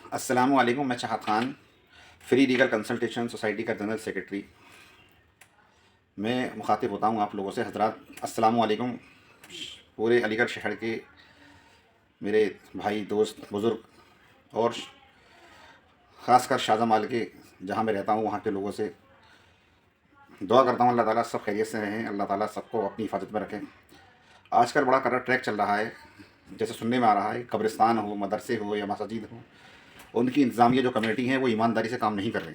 अस्सलामुअलैकुम। मैं चाहत Khan, free legal consultation society का जनरल सेक्रेटरी। मैं मुखातिब होता हूँ आप लोगों से। हजरात अस्सलामुअलैकुम। पूरे अलीगढ़ शहर के मेरे भाई, दोस्त, बुज़ुर्ग और ख़ासकर शाहजमाल के जहाँ मैं रहता हूँ वहाँ के लोगों से दुआ करता हूँ अल्लाह ताला सब खैरियत से रहें, अल्लाह ताला सबको अपनी हिफाजत में रखें। आजकल बड़ा कररा ट्रैक चल रहा है, जैसे सुनने में आ रहा है, कब्रिस्तान हो, मदरसे हो या मसाजिद हो, उनकी इंतज़ामिया जो कमेटी है वो ईमानदारी से काम नहीं कर रही।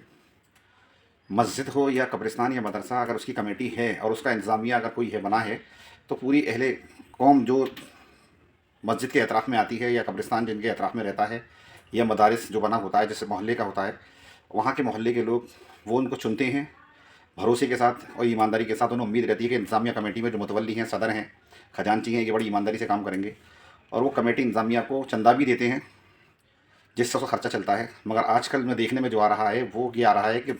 मस्जिद हो या कब्रिस्तान या मदरसा, अगर उसकी कमेटी है और उसका इंतज़ामिया अगर कोई है बना है, तो पूरी अहले कौम जो मस्जिद के अतराफ़ में आती है या कब्रिस्तान जिनके अतराफ़ में रहता है या मदारिस जो बना होता है जैसे मोहल्ले का होता है, वहाँ के मोहल्ले के लोग वो उनको चुनते हैं भरोसे के साथ और ईमानदारी के साथ। उन्हें उम्मीद रहती है कि इंतज़ामिया कमेटी में जो मुतवल्ली हैं, सदर हैं, खजानची हैं, ये बड़ी ईमानदारी से काम करेंगे और वो कमेटी इंतज़ामिया को चंदा भी देते हैं जिससे उसका ख़र्चा चलता है। मगर आजकल में देखने में जो आ रहा है वो ये आ रहा है कि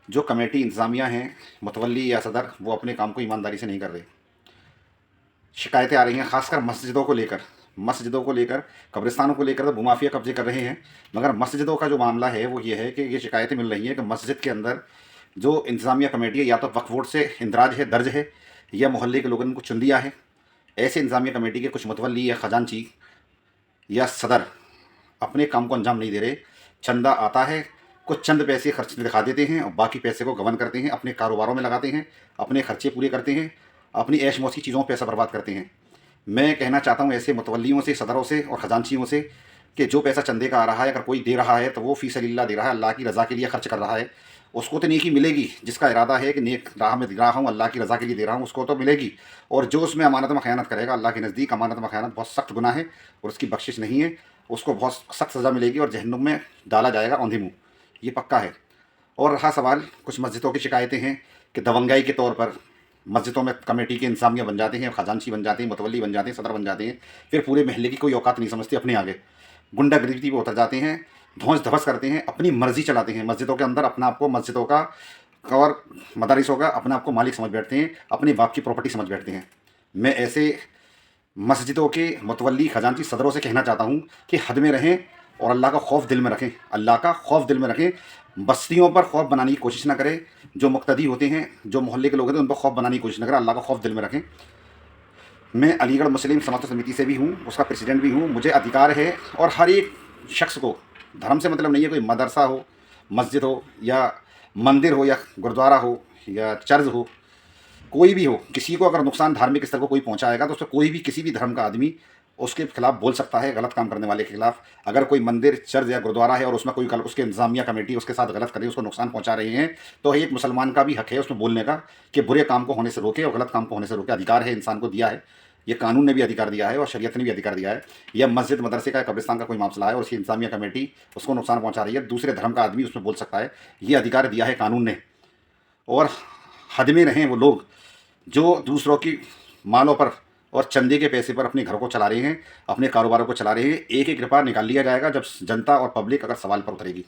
जो कमेटी इंतज़ामिया हैं, मुतवल्ली या सदर, वो अपने काम को ईमानदारी से नहीं कर रहे। शिकायतें आ रही हैं ख़ासकर मस्जिदों को लेकर, कब्रिस्तानों को लेकर तो भूमाफिया कब्जे कर रहे हैं। मगर मस्जिदों का जो मामला है वो ये है कि ये शिकायतें मिल रही हैं कि मस्जिद के अंदर जो इंतज़ामिया कमेटी है या तो वक्फ बोर्ड से इंदराज है, दर्ज है, या मोहल्ले के लोगों ने उनको चुन दिया है। ऐसे इंतज़ामिया कमेटी के कुछ मुतवल्ली या ख़जानची या सदर अपने काम को अंजाम नहीं दे रहे। चंदा आता है, कुछ चंद पैसे खर्च दिखा देते हैं और बाकी पैसे को गबन करते हैं, अपने कारोबारों में लगाते हैं, अपने खर्चे पूरे करते हैं, अपनी ऐश मौज की चीज़ों पर पैसा बर्बाद करते हैं। मैं कहना चाहता हूँ ऐसे मुतवल्लियों से, सदरों से और ख़जानचियों से कि जो पैसा चंदे का आ रहा है, अगर कोई दे रहा है तो वो फ़ी सबिलिल्लाह दे रहा है, अल्लाह की रज़ा के लिए खर्च कर रहा है। उसको तो नेकी मिलेगी, जिसका इरादा है कि नेक राह में दे रहा हूँ, अल्लाह की रज़ा के लिए दे रहा हूँ, उसको तो मिलेगी। और जो उसमें अमानत में ख़यानत करेगा, अल्लाह के नज़दीक अमानत में ख़यानत बहुत सख्त गुनाह है और उसकी बख्शिश नहीं है। उसको बहुत सख्त सज़ा मिलेगी और जहन्नुम में डाला जाएगा औंधे मुँह, ये पक्का है। और रहा सवाल कुछ मस्जिदों की शिकायतें हैं कि दबंगाई के तौर पर मस्जिदों में कमेटी के इंतज़ामिया बन जाते हैं, ख़जानची बन जाते हैं, मुतवल्ली बन जाते हैं, सदर बन जाते हैं, फिर पूरे महल्ले की कोई औकात नहीं समझते अपने आगे, गुंडागर्दी पे उतर जाते हैं, धौंस धवस करते हैं, अपनी मर्ज़ी चलाते हैं मस्जिदों के अंदर, अपना आपको मस्जिदों का और मदारिसों का अपने आप को मालिक समझ बैठते हैं, अपने बाप की प्रॉपर्टी समझ बैठते हैं। मैं ऐसे मस्जिदों के मुतवल्ली, ख़जानची, सदरों से कहना चाहता हूँ कि हद में रहें और अल्लाह का खौफ दिल में रखें, अल्लाह का खौफ दिल में रखें। बस्तियों पर खौफ बनाने की कोशिश ना करें, जो मुक्तदी होते हैं, जो मोहल्ले के लोग होते हैं, उन पर खौफ बनाने की कोशिश ना करें, अल्लाह का खौफ दिल में रखें। मैं अलीगढ़ मुस्लिम समता समिति से भी हूँ, उसका प्रेसिडेंट भी हूँ। मुझे अधिकार है और हर एक शख्स को, धर्म से मतलब नहीं है, कोई मदरसा हो, मस्जिद हो या मंदिर हो या गुरुद्वारा हो या चर्च हो, कोई भी हो, किसी को अगर नुकसान धार्मिक स्तर को कोई पहुंचाएगा तो उसको कोई भी किसी भी धर्म का आदमी उसके खिलाफ बोल सकता है, गलत काम करने वाले के खिलाफ। अगर कोई मंदिर, चर्च या गुरुद्वारा है और उसमें कोई उसके इंतजामिया कमेटी उसके साथ गलत कर रही है, उसको नुकसान पहुंचा रही है, तो एक मुसलमान का भी हक है उसमें बोलने का कि बुरे काम को होने से रोके और गलत काम को होने से रोके। अधिकार है, इंसान को दिया है, ये कानून ने भी अधिकार दिया है और शरीयत ने भी अधिकार दिया है। यह मस्जिद, मदरसे का, कब्रिस्तान का कोई मामला है और उसकी इंतजामिया कमेटी उसको नुकसान पहुंचा रही है, दूसरे धर्म का आदमी उसमें बोल सकता है, ये अधिकार दिया है कानून ने। और हद में रहें वो लोग जो दूसरों की मालों पर और चंदे के पैसे पर अपने घर को चला रहे हैं, अपने कारोबारों को चला रहे हैं। एक एक रुपया निकाल लिया जाएगा जब जनता और पब्लिक अगर सवाल पर उतरेगी।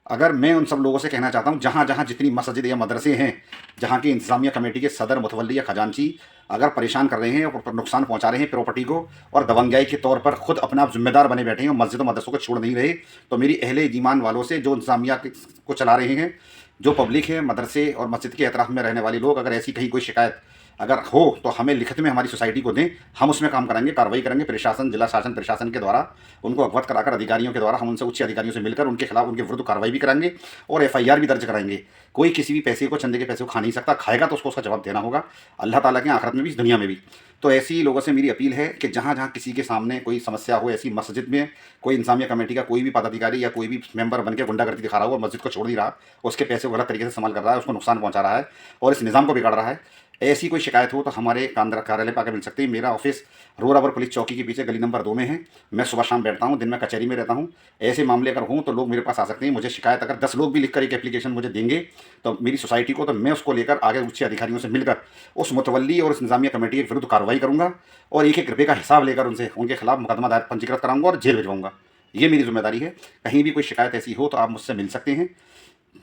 अगर मैं उन सब लोगों से कहना चाहता हूँ जहाँ जहाँ जितनी मस्जिद या मदरसे हैं, जहाँ की इंतजामिया कमेटी के सदर, मुतवल्ली या खजानची अगर परेशान कर रहे हैं और नुकसान पहुँचा रहे हैं प्रॉपर्टी को और दबंगाई के तौर पर खुद अपना आप जिम्मेदार बने बैठे हैं और मस्जिदों मदरसों को छोड़ नहीं रहे, तो मेरी अहले ईमान वालों से, जो इंतजामिया को चला रहे हैं, जो पब्लिक है, मदरसे और मस्जिद के अतराफ़ में रहने वाले लोग, अगर ऐसी कहीं कोई शिकायत अगर हो तो हमें लिखित में हमारी सोसाइटी को दें, हम उसमें काम कराएंगे, कार्रवाई करेंगे। प्रशासन, जिला शासन प्रशासन के द्वारा उनको अवगत कराकर, अधिकारियों के द्वारा हम उनसे, उच्च अधिकारियों से मिलकर उनके खिलाफ, उनके विरुद्ध कार्रवाई भी कराएंगे और एफआईआर भी दर्ज कराएंगे। कोई किसी भी पैसे को, चंदे के पैसे को खा नहीं सकता, खाएगा तो उसको उसका जवाब देना होगा, अल्लाह ताला के आखिरत में भी, इस दुनिया में भी। तो ऐसी लोगों से मेरी अपील है कि जहाँ जहाँ किसी के सामने कोई समस्या हो, ऐसी मस्जिद में कोई इंतजामिया कमेटी का कोई भी पदाधिकारी या कोई भी मेंबर बन के गुंडागर्दी दिखा रहा हो और मस्जिद को छोड़ नहीं रहा, उसके पैसे को गलत तरीके से इस्तेमाल कर रहा है, उसको नुकसान पहुंचा रहा है और इस निज़ाम को बिगाड़ रहा है, ऐसी कोई शिकायत हो तो हमारे कार्यालय पर आकर मिल सकते हैं। मेरा ऑफिस रोरावर पुलिस चौकी के पीछे गली नंबर 2 में है। मैं सुबह शाम बैठता हूँ, दिन में कचहरी में रहता हूँ। ऐसे मामले अगर हों तो लोग मेरे पास आ सकते हैं। मुझे शिकायत अगर 10 लोग भी लिखकर एक एप्लीकेशन मुझे देंगे तो मेरी सोसाइटी को, तो मैं उसको लेकर आगे उच्च अधिकारियों से मिलकर उस मुतवल्ली और उस इंतजामिया कमेटी के विरुद्ध कार्रवाई करूँगा और एक एक रुपये का हिसाब लेकर उनसे, उनके खिलाफ मुकदमा दायर, पंजीकृत कराऊंगा और जेल भिजवाऊंगा। ये मेरी जिम्मेदारी है। कहीं भी कोई शिकायत ऐसी हो तो आप मुझसे मिल सकते हैं।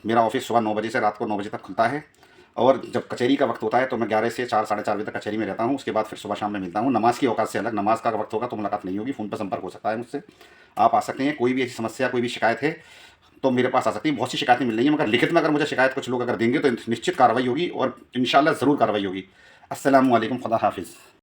मेरा ऑफिस सुबह 9 बजे से रात को 9 बजे तक खुलता है और जब कचहरी का वक्त होता है तो मैं 11 से 4 साढ़े 4 बजे तक कचहरी में रहता हूँ। उसके बाद फिर सुबह शाम में मिलता हूँ। नमाज़ की औकात से अलग, नमाज़ का वक्त होगा तो मुलाकात नहीं होगी, फ़ोन पर संपर्क हो सकता है मुझसे। आप आ सकते हैं, कोई भी ऐसी समस्या, कोई भी शिकायत है तो मेरे पास आ सकती है। बहुत सी शिकायतें मिल रही हैं, मगर लिखित में अगर मुझे शिकायत कुछ लोग अगर देंगे तो निश्चित कार्रवाई होगी और इंशाल्लाह ज़रूर कार्रवाई होगी। अस्सलामु अलैकुम, खुदा हाफ़िज़।